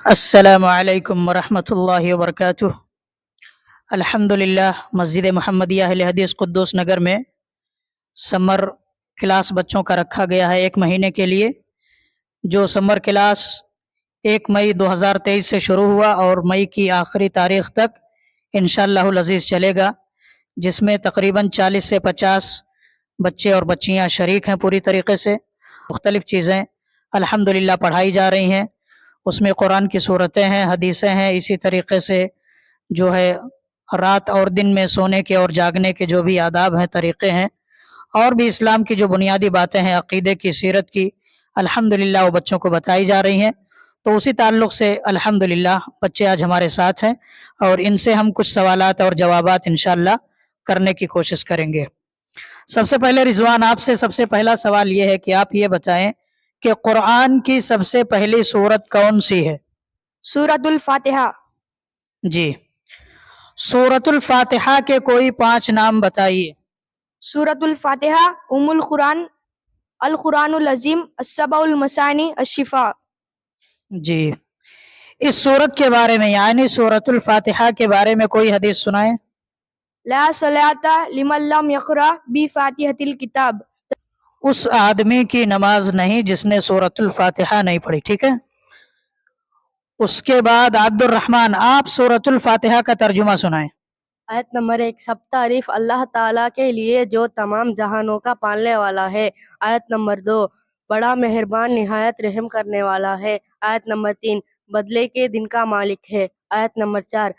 السلام علیکم ورحمۃ اللہ وبرکاتہ۔ الحمدللہ مسجد محمدیہ اہل حدیث قدوس نگر میں سمر کلاس بچوں کا رکھا گیا ہے 1 مہینے کے لیے، جو سمر کلاس 1 مئی 2023 سے شروع ہوا اور مئی کی آخری تاریخ تک انشاءاللہ العزیز چلے گا، جس میں تقریباً 40 سے 50 بچے اور بچیاں شریک ہیں۔ پوری طریقے سے مختلف چیزیں الحمدللہ پڑھائی جا رہی ہیں، اس میں قرآن کی صورتیں ہیں، حدیثیں ہیں، اسی طریقے سے جو ہے رات اور دن میں سونے کے اور جاگنے کے جو بھی آداب ہیں، طریقے ہیں، اور بھی اسلام کی جو بنیادی باتیں ہیں، عقیدے کی، سیرت کی، الحمدللہ وہ بچوں کو بتائی جا رہی ہیں۔ تو اسی تعلق سے الحمدللہ بچے آج ہمارے ساتھ ہیں اور ان سے ہم کچھ سوالات اور جوابات انشاءاللہ کرنے کی کوشش کریں گے۔ سب سے پہلے رضوان، آپ سے سب سے پہلا سوال یہ ہے کہ آپ یہ بتائیں کہ قرآن کی سب سے پہلی سورت کون سی ہے؟ سورۃ الفاتحہ۔ جی، سورت الفاتحہ کے کوئی 5 نام بتائیے۔ سورۃ الفاتحہ ام القرآن، القرآن العظیم، السبع المثانی، الشفاء۔ جی، اس سورت کے بارے میں یعنی سورت الفاتحہ کے بارے میں کوئی حدیث سنائیں۔ لا صلاۃ لمن لم یقرأ بفاتحۃ الکتاب۔ اس آدمی کی نماز نہیں جس نے سورت الفاتحہ نہیں پڑھی، ٹھیک ہے۔ اس کے بعد عبد الرحمن، آپ سورت الفاتحہ کا ترجمہ سنائیں۔ آیت نمبر 1، سب تعریف اللہ تعالیٰ کے لیے جو تمام جہانوں کا پالنے والا ہے۔ آیت نمبر 2، بڑا مہربان نہایت رحم کرنے والا ہے۔ آیت نمبر 3، بدلے کے دن کا مالک ہے۔ آیت نمبر 4،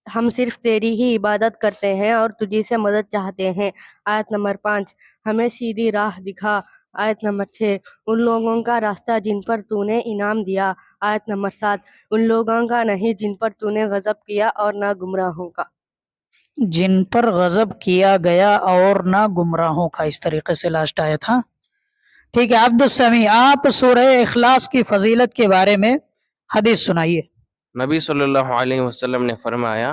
ہم صرف تیری ہی عبادت کرتے ہیں اور تجھی سے مدد چاہتے ہیں۔ آیت نمبر 5، ہمیں سیدھی راہ دکھا۔ آیت نمبر 6، ان لوگوں کا راستہ جن پر تو نے انعام دیا۔ آیت نمبر 7، ان لوگوں کا نہیں جن پر تو نے غضب کیا اور نہ گمراہوں کا۔ جن پر غضب کیا گیا اور نہ گمراہوں کا، اس طریقے سے لاسٹ آیا تھا، ٹھیک ہے۔ عبد السمیع، آپ سورہ اخلاص کی فضیلت کے بارے میں حدیث سنائیے۔ نبی صلی اللہ علیہ وسلم نے فرمایا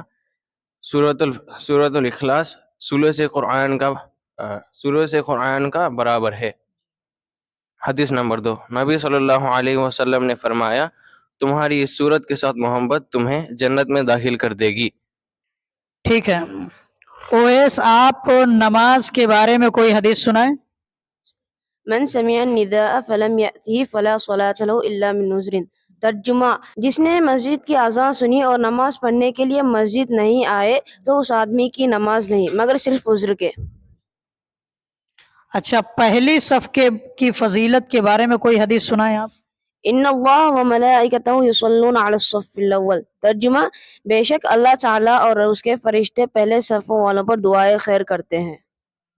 سورۃ الاخلاص سورہ سے قرآن کا برابر ہے۔ حدیث نمبر 2، نبی صلی اللہ علیہ وسلم نے فرمایا تمہاری اس سورت کے ساتھ محبت تمہیں جنت میں داخل کر دے گی۔ ٹھیک ہے۔ اویس، آپ نماز کے بارے میں کوئی حدیث سنائیں۔ من سمع النداء فلم یأتہ فلا صلاۃ لہ الا من عذر۔ ترجمہ، جس نے مسجد کی اذان سنی اور نماز پڑھنے کے لیے مسجد نہیں آئے تو اس آدمی کی نماز نہیں مگر صرف عذر کے۔ اچھا، پہلی صف کی فضیلت کے بارے میں کوئی حدیث سنائیں آپ۔ ان اللہ و ملائکتہ یصلون علی الصف الاول۔ ترجمہ، بے شک اللہ تعالیٰ اور اس کے فرشتے پہلے صفوں والوں پر دعائے خیر کرتے ہیں۔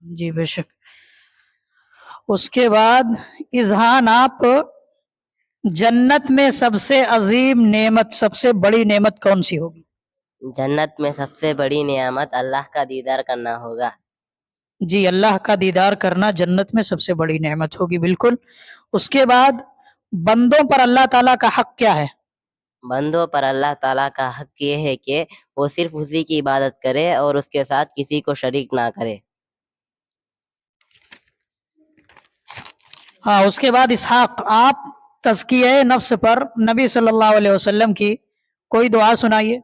جی بے شک۔ اس کے بعد اذہان، آپ جنت میں سب سے عظیم نعمت، سب سے بڑی نعمت کون سی ہوگی؟ جنت میں سب سے بڑی نعمت اللہ کا دیدار کرنا ہوگا۔ جی، اللہ کا دیدار کرنا جنت میں سب سے بڑی نعمت ہوگی، بالکل۔ اس کے بعد بندوں پر اللہ تعالیٰ کا حق کیا ہے؟ بندوں پر اللہ تعالیٰ کا حق یہ ہے کہ وہ صرف اسی کی عبادت کرے اور اس کے ساتھ کسی کو شریک نہ کرے۔ ہاں، اس کے بعد اسحاق، آپ تزکیہ نفس پر نبی صلی اللہ علیہ وسلم کی کوئی دعا سنائیے۔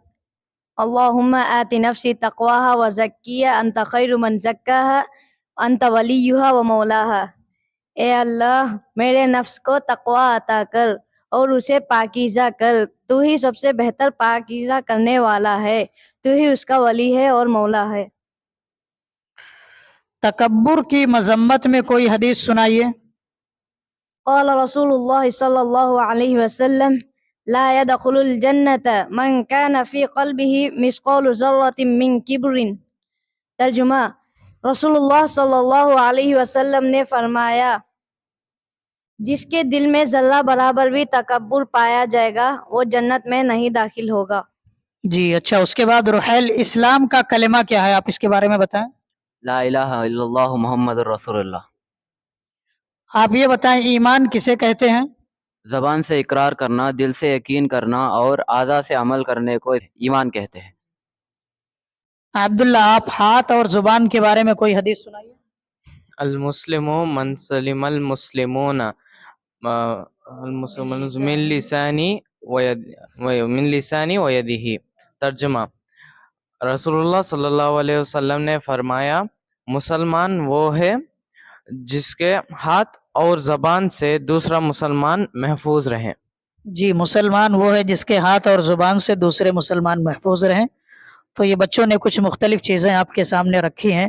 اللہم آت نفسی تقواہا وزکیہا انت خیر من زکاہا انت ولیہا و مولاہا۔ اے اللہ، میرے نفس کو تقوی عطا کر اور اسے پاکیزہ کر، تو ہی سب سے بہتر پاکیزہ کرنے والا ہے، تو ہی اس کا ولی ہے اور مولا ہے۔ تکبر کی مذمت میں کوئی حدیث سنائیے۔ قال رسول اللہ صلی اللہ علیہ وسلم لا يدخل الجنت من كان في قلبه مثقال ذرة من کبر۔ ترجمہ، رسول اللہ صلی اللہ علیہ وسلم نے فرمایا جس کے دل میں ذرہ برابر بھی تکبر پایا جائے گا وہ جنت میں نہیں داخل ہوگا۔ جی اچھا، اس کے بعد رحیل، اسلام کا کلمہ کیا ہے، آپ اس کے بارے میں بتائیں۔ لا الہ الا اللہ محمد رسول اللہ۔ آپ یہ بتائیں ایمان کسے کہتے ہیں؟ زبان سے اقرار کرنا، دل سے یقین کرنا اور اعضاء سے عمل کرنے کو ایمان کہتے ہیں۔ عبداللہ، آپ ہاتھ اور زبان کے بارے میں کوئی حدیث سنائیے۔ المسلم من سلم المسلمون من لسانی من لسانی ویدہ. ترجمہ: رسول صلی اللہ علیہ وسلم نے فرمایا مسلمان وہ ہے جس کے ہاتھ اور زبان سے دوسرا مسلمان محفوظ رہیں. جی، مسلمان وہ ہے جس کے ہاتھ اور زبان سے دوسرے مسلمان محفوظ رہیں. تو یہ بچوں نے کچھ مختلف چیزیں آپ کے سامنے رکھی ہیں،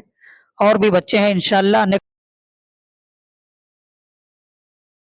اور بھی بچے ہیں انشاءاللہ